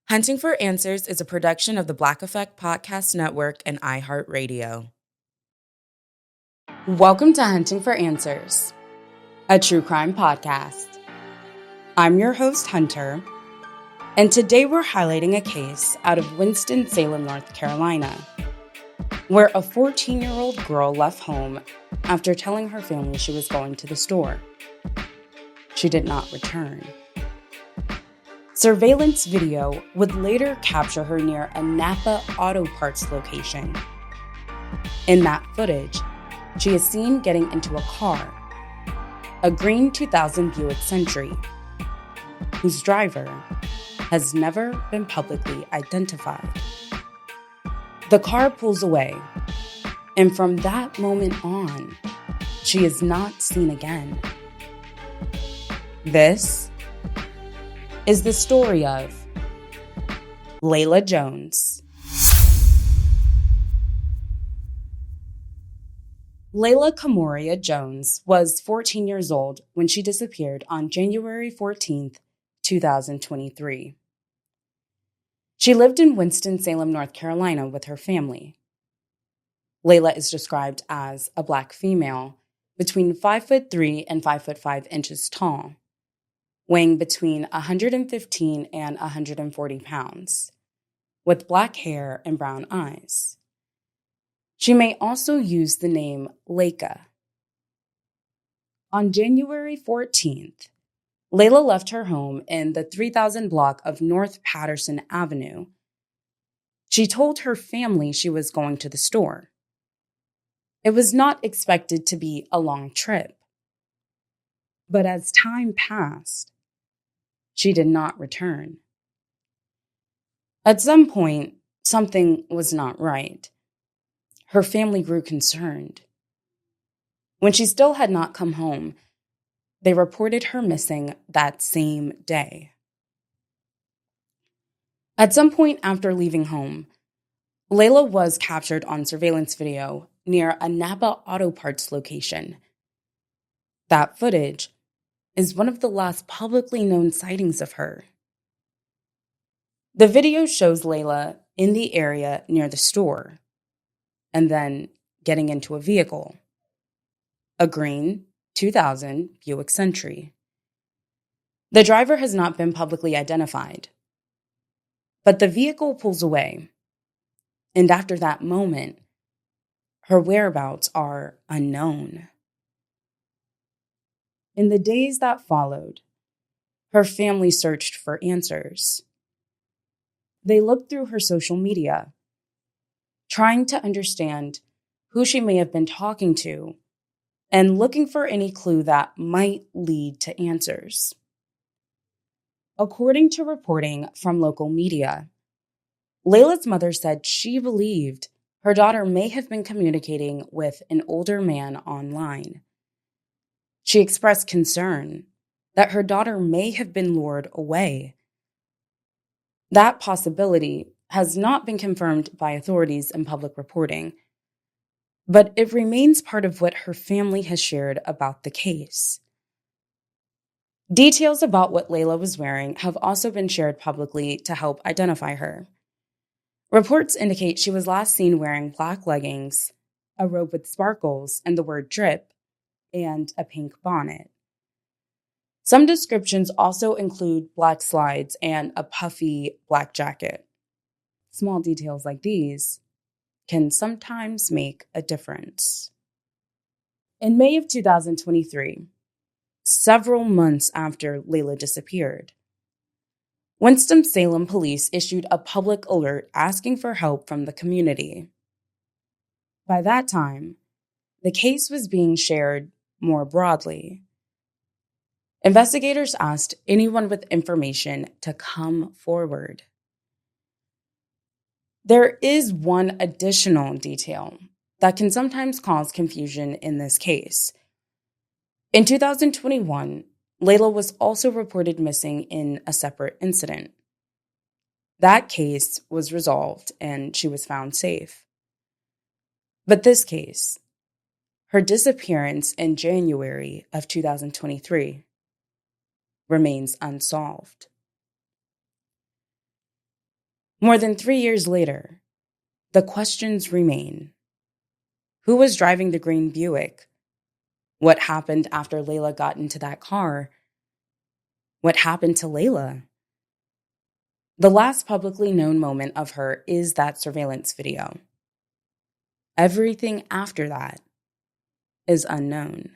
Hunting for Answers is a production of the Black Effect Podcast Network and iHeartRadio. Welcome to Hunting for Answers, a true crime podcast. I'm your host, Hunter, and today we're highlighting a case out of Winston-Salem, North Carolina, where a 14-year-old girl left home after telling her family she was going to the store. She did not return. Surveillance video would later capture her near a NAPA Auto Parts location. In that footage, she is seen getting into a car, a green 2000 Buick Century, whose driver has never been publicly identified. The car pulls away, and from that moment on, she is not seen again. This is the story of Laela Jones. Laela Kamoria Jones was 14 years old when she disappeared on January 14, 2023. She lived in Winston-Salem, North Carolina with her family. Laela is described as a Black female between 5'3" and 5'5" inches tall, weighing between 115 and 140 pounds, with black hair and brown eyes. She may also use the name Laeka. On January 14th, Laela left her home in the 3000 block of North Patterson Avenue. She told her family she was going to the store. It was not expected to be a long trip. But as time passed, she did not return. At some point, something was not right. Her family grew concerned. When she still had not come home, they reported her missing that same day. At some point after leaving home, Laela was captured on surveillance video near a NAPA Auto Parts location. That footage is one of the last publicly known sightings of her. The video shows Laela in the area near the store and then getting into a vehicle, a green 2000 Buick Century. The driver has not been publicly identified, but the vehicle pulls away, and after that moment, her whereabouts are unknown. In the days that followed, her family searched for answers. They looked through her social media, trying to understand who she may have been talking to and looking for any clue that might lead to answers. According to reporting from local media, Laela's mother said she believed her daughter may have been communicating with an older man online. She expressed concern that her daughter may have been lured away. That possibility has not been confirmed by authorities in public reporting, but it remains part of what her family has shared about the case. Details about what Laela was wearing have also been shared publicly to help identify her. Reports indicate she was last seen wearing black leggings, a robe with sparkles and the word drip, and a pink bonnet. Some descriptions also include black slides and a puffy black jacket. Small details like these can sometimes make a difference. In May of 2023, several months after Laela disappeared, Winston-Salem Police issued a public alert asking for help from the community. By that time, the case was being shared more broadly. Investigators asked anyone with information to come forward. There is one additional detail that can sometimes cause confusion in this case. In 2021, Laela was also reported missing in a separate incident. That case was resolved and she was found safe. But this case, her disappearance in January of 2023, remains unsolved. More than 3 years later, the questions remain. Who was driving the green Buick? What happened after Laela got into that car? What happened to Laela? The last publicly known moment of her is that surveillance video. Everything after that is unknown.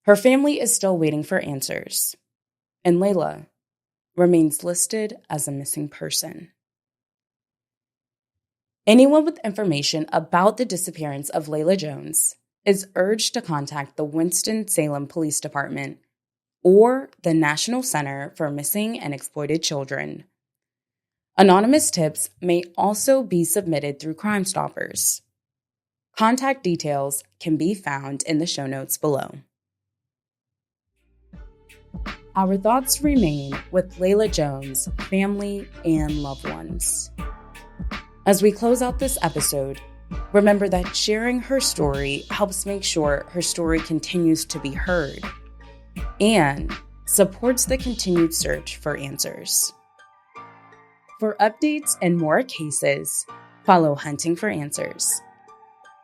Her family is still waiting for answers, and Laela remains listed as a missing person. Anyone with information about the disappearance of Laela Jones is urged to contact the Winston-Salem Police Department or the National Center for Missing and Exploited Children. Anonymous tips may also be submitted through Crime Stoppers. Contact details can be found in the show notes below. Our thoughts remain with Laela Jones' family and loved ones. As we close out this episode, remember that sharing her story helps make sure her story continues to be heard and supports the continued search for answers. For updates and more cases, follow Hunting for Answers.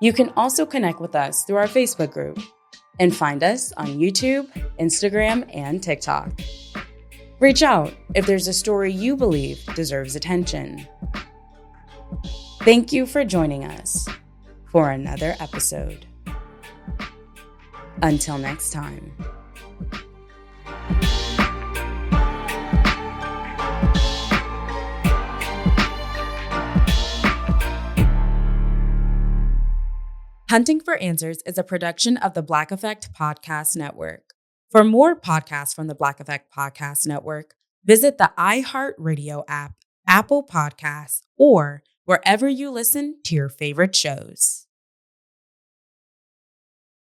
You can also connect with us through our Facebook group and find us on YouTube, Instagram, and TikTok. Reach out if there's a story you believe deserves attention. Thank you for joining us for another episode. Until next time. Hunting for Answers is a production of the Black Effect Podcast Network. For more podcasts from the Black Effect Podcast Network, visit the iHeartRadio app, Apple Podcasts, or wherever you listen to your favorite shows.